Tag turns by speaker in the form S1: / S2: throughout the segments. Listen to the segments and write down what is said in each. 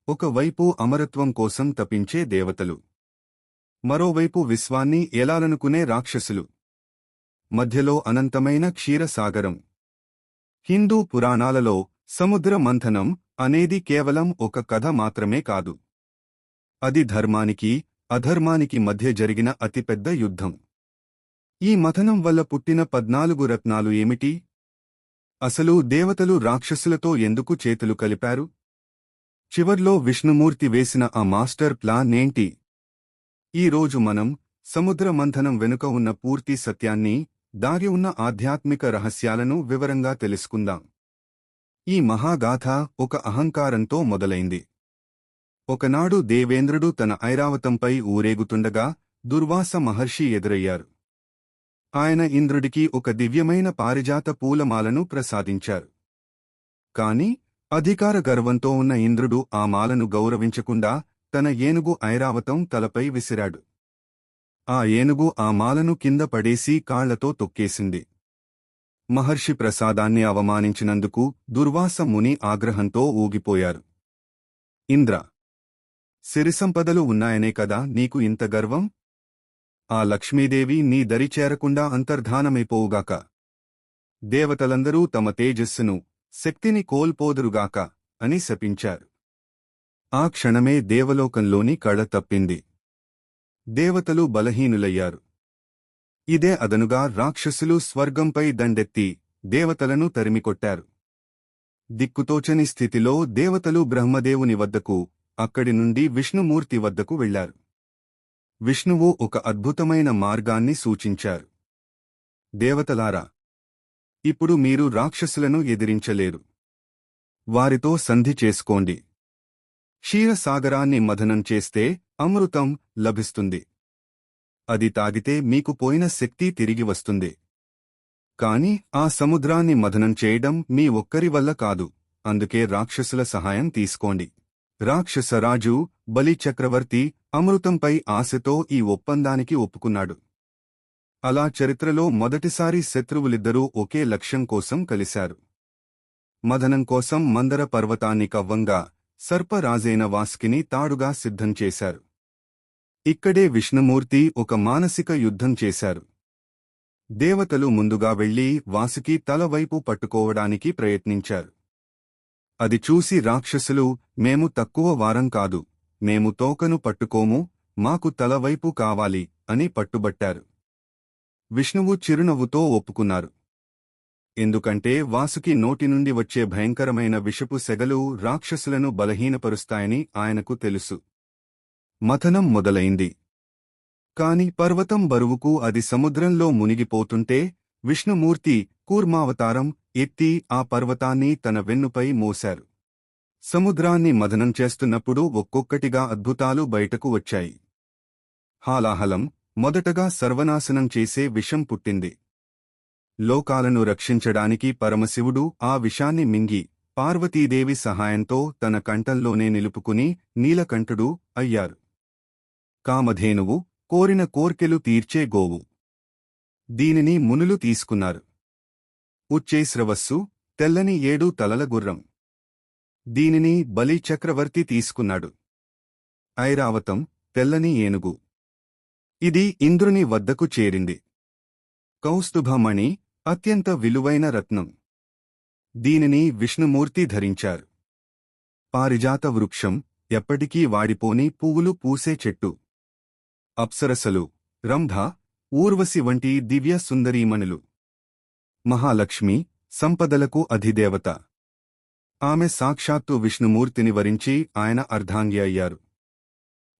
S1: ఒకవైపు అమరత్వం కోసం తపించే దేవతలు, మరోవైపు విశ్వాన్ని ఏలాలనుకునే రాక్షసులు. మధ్యలో అనంతమైన క్షీరసాగరం. హిందూ పురాణాలలో సముద్ర మంథనం అనేది కేవలం ఒక కథ మాత్రమే కాదు. అది ధర్మానికి, అధర్మానికి మధ్య జరిగిన అతిపెద్ద యుద్ధం. ఈ మథనం వల్ల పుట్టిన 14 రత్నాలు ఏమిటి? అసలు దేవతలు రాక్షసులతో ఎందుకు చేతులు కలిపారు? చివర్లో విష్ణుమూర్తి వేసిన ఆ మాస్టర్ ప్లాన్ ఏంటి? ఈ రోజు మనం సముద్ర మంథనం వెనుక ఉన్న పూర్తి సత్యాన్ని, దాగి ఉన్న ఆధ్యాత్మిక రహస్యాలను వివరంగా తెలుసుకుందాం. ఈ మహాగాథ ఒక అహంకారంతో మొదలైంది. ఒకనాడు దేవేంద్రుడు తన ఐరావతంపై ఊరేగుతుండగా దుర్వాస మహర్షి ఎదురయ్యారు. ఆయన ఇంద్రుడికి ఒక దివ్యమైన పారిజాత పూలమాలను ప్రసాదించారు. కాని అధికార గర్వంతో ఉన్న ఇంద్రుడు ఆ మాలను గౌరవించకుండా తన ఏనుగు ఐరావతం తలపై విసిరాడు. ఆ ఏనుగు ఆ మాలను కింద పడేసి కాళ్లతో తొక్కేసింది. మహర్షి ప్రసాదాన్ని అవమానించినందుకు దుర్వాస ముని ఆగ్రహంతో ఊగిపోయారు. ఇంద్ర, సిరిసంపదలు ఉన్నాయనే కదా నీకు ఇంత గర్వం? ఆ లక్ష్మీదేవి నీ దరి చేరకుండా అంతర్ధానమైపోవుగాక. దేవతలందరూ తమ తేజస్సును, శక్తిని కోల్పోదురుగాక అని శపించారు. ఆ క్షణమే దేవలోకంలోని కళ తప్పింది. దేవతలు బలహీనులయ్యారు. ఇదే అదనుగా రాక్షసులు స్వర్గంపై దండెత్తి దేవతలను తరిమికొట్టారు. దిక్కుతోచని స్థితిలో దేవతలు బ్రహ్మదేవుని వద్దకు, అక్కడి నుండి విష్ణుమూర్తి వద్దకు వెళ్లారు. విష్ణువు ఒక అద్భుతమైన మార్గాన్ని సూచించారు. దేవతలారా, ఇప్పుడు మీరు రాక్షసులను ఎదిరించలేరు. వారితో సంధి చేసుకోండి. క్షీరసాగరాన్ని మథనం చేస్తే అమృతం లభిస్తుంది. అది తాగితే మీకు పోయిన శక్తి తిరిగి వస్తుంది. కాని ఆ సముద్రాన్ని మథనం చేయడం మీ ఒక్కరి వల్ల కాదు. అందుకే రాక్షసుల సహాయం తీసుకోండి. రాక్షసరాజు బలి చక్రవర్తి అమృతంపై ఆశతో ఈ ఒప్పందానికి ఒప్పుకున్నాడు. అలా చరిత్రలో మొదటిసారి శత్రువులిద్దరూ ఒకే లక్ష్యం కోసం కలిశారు. మథనం కోసం మందర పర్వతాన్ని కవ్వంగా, సర్పరాజైన వాసుకిని తాడుగా సిద్ధం చేశారు. ఇక్కడే విష్ణుమూర్తి ఒక మానసిక యుద్ధం చేశారు. దేవతలు ముందుగా వెళ్లి వాసుకి తలవైపు పట్టుకోవడానికి ప్రయత్నించారు. అది చూసి రాక్షసులు, మేము తక్కువ వారం కాదు, మేము తోకను పట్టుకోము, మాకు తలవైపు కావాలి అని పట్టుబట్టారు. విష్ణువు చిరునవ్వుతో ఒప్పుకున్నారు. ఎందుకంటే వాసుకి నోటి నుండి వచ్చే భయంకరమైన విషపు సెగలు రాక్షసులను బలహీనపరుస్తాయని ఆయనకు తెలుసు. మథనం మొదలైంది. కాని పర్వతం బరువుకు అది సముద్రంలో మునిగిపోతుంటే విష్ణుమూర్తి కూర్మావతారం ఎత్తి ఆ పర్వతాన్ని తన వెన్నుపై మోశారు. సముద్రాన్ని మథనం చేస్తున్నప్పుడు ఒక్కొక్కటిగా అద్భుతాలు బయటకు వచ్చాయి. హాలాహలం మొదటగా సర్వనాశనం చేసే విషం పుట్టింది. లోకాలను రక్షించడానికి పరమశివుడు ఆ విషాన్ని మింగి పార్వతీదేవి సహాయంతో తన కంఠంలోనే నిలుపుకుని నీలకంఠుడు అయ్యారు. కామధేనువు, కోరిన కోర్కెలు తీర్చే గోవు. దీనిని మునులు తీసుకున్నారు. ఉచ్చేశ్రవస్సు, తెల్లని 7 తలల గుర్రం. దీనిని బలి చక్రవర్తి తీసుకున్నాడు. ఐరావతం, తెల్లని ఏనుగు. ఇది ఇంద్రుని వద్దకు చేరింది. కౌస్తుభమణి, అత్యంత విలువైన రత్నం. దీనిని విష్ణుమూర్తి ధరించారు. పారిజాత వృక్షం, ఎప్పటికీ వాడిపోని పువ్వులు పూసే చెట్టు. అప్సరసలు, రంభ, ఊర్వశి వంటి దివ్య సుందరీమణులు. మహాలక్ష్మి, సంపదలకు అధిదేవత. ఆమె సాక్షాత్తు విష్ణుమూర్తిని వరించి ఆయన అర్ధాంగి అయ్యారు.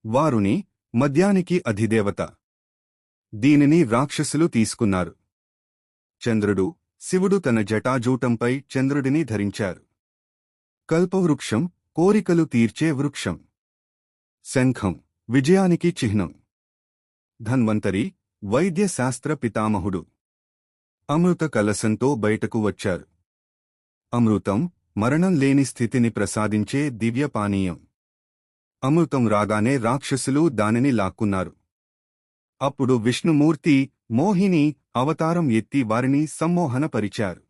S1: వారుని, మద్యానికి అధిదేవత. దీనిని రాక్షసులు తీసుకున్నారు. చంద్రుడు, శివుడు తన జటాజూటంపై చంద్రుడిని ధరించారు. కల్పవృక్షం, కోరికలు తీర్చే వృక్షం. శంఖం, విజయానికి చిహ్నం. ధన్వంతరి, వైద్య శాస్త్ర పితామహుడు. అమృత కలశంతో బయటకు వచ్చారు. అమృతం, మరణం లేని స్థితిని ప్రసాదించే దివ్య పానీయం. అమృతం రాగానే రాక్షసులు దానిని లాక్కున్నారు. అప్పుడు విష్ణుమూర్తి మోహిని అవతారం ఎత్తి వారిని సమ్మోహనపరిచారు.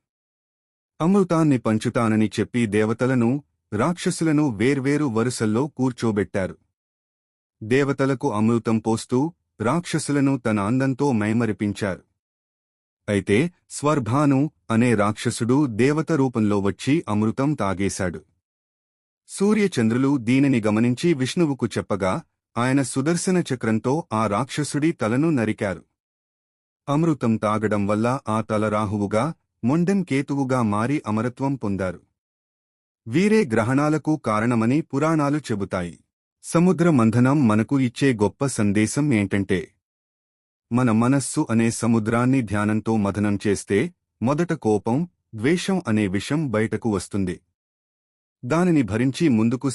S1: అమృతాన్ని పంచుతానని చెప్పి దేవతలను, రాక్షసులను వేర్వేరు వరుసల్లో కూర్చోబెట్టారు. దేవతలకు అమృతం పోస్తూ రాక్షసులను తన అందంతో మైమరిపించారు. అయితే స్వర్భాను అనే రాక్షసుడు దేవత రూపంలో వచ్చి అమృతం తాగేశాడు. సూర్యచంద్రులు దీనిని గమనించి విష్ణువుకు చెప్పగా ఆయన సుదర్శన చక్రంతో ఆ రాక్షసుడి తలను నరికారు. అమృతం తాగడం వల్ల ఆ తల రాహువుగా, మొండెం కేతువుగా మారి అమరత్వం పొందారు. వీరే గ్రహణాలకు కారణమని పురాణాలు చెబుతాయి. సముద్ర మంథనం మనకు ఇచ్చే గొప్ప సందేశం ఏంటంటే, మన మనస్సు అనే సముద్రాన్ని ధ్యానంతో మథనం చేస్తే మొదట కోపం, ద్వేషం అనే విషం బయటకు వస్తుంది. దానిని భరించి ముందుకు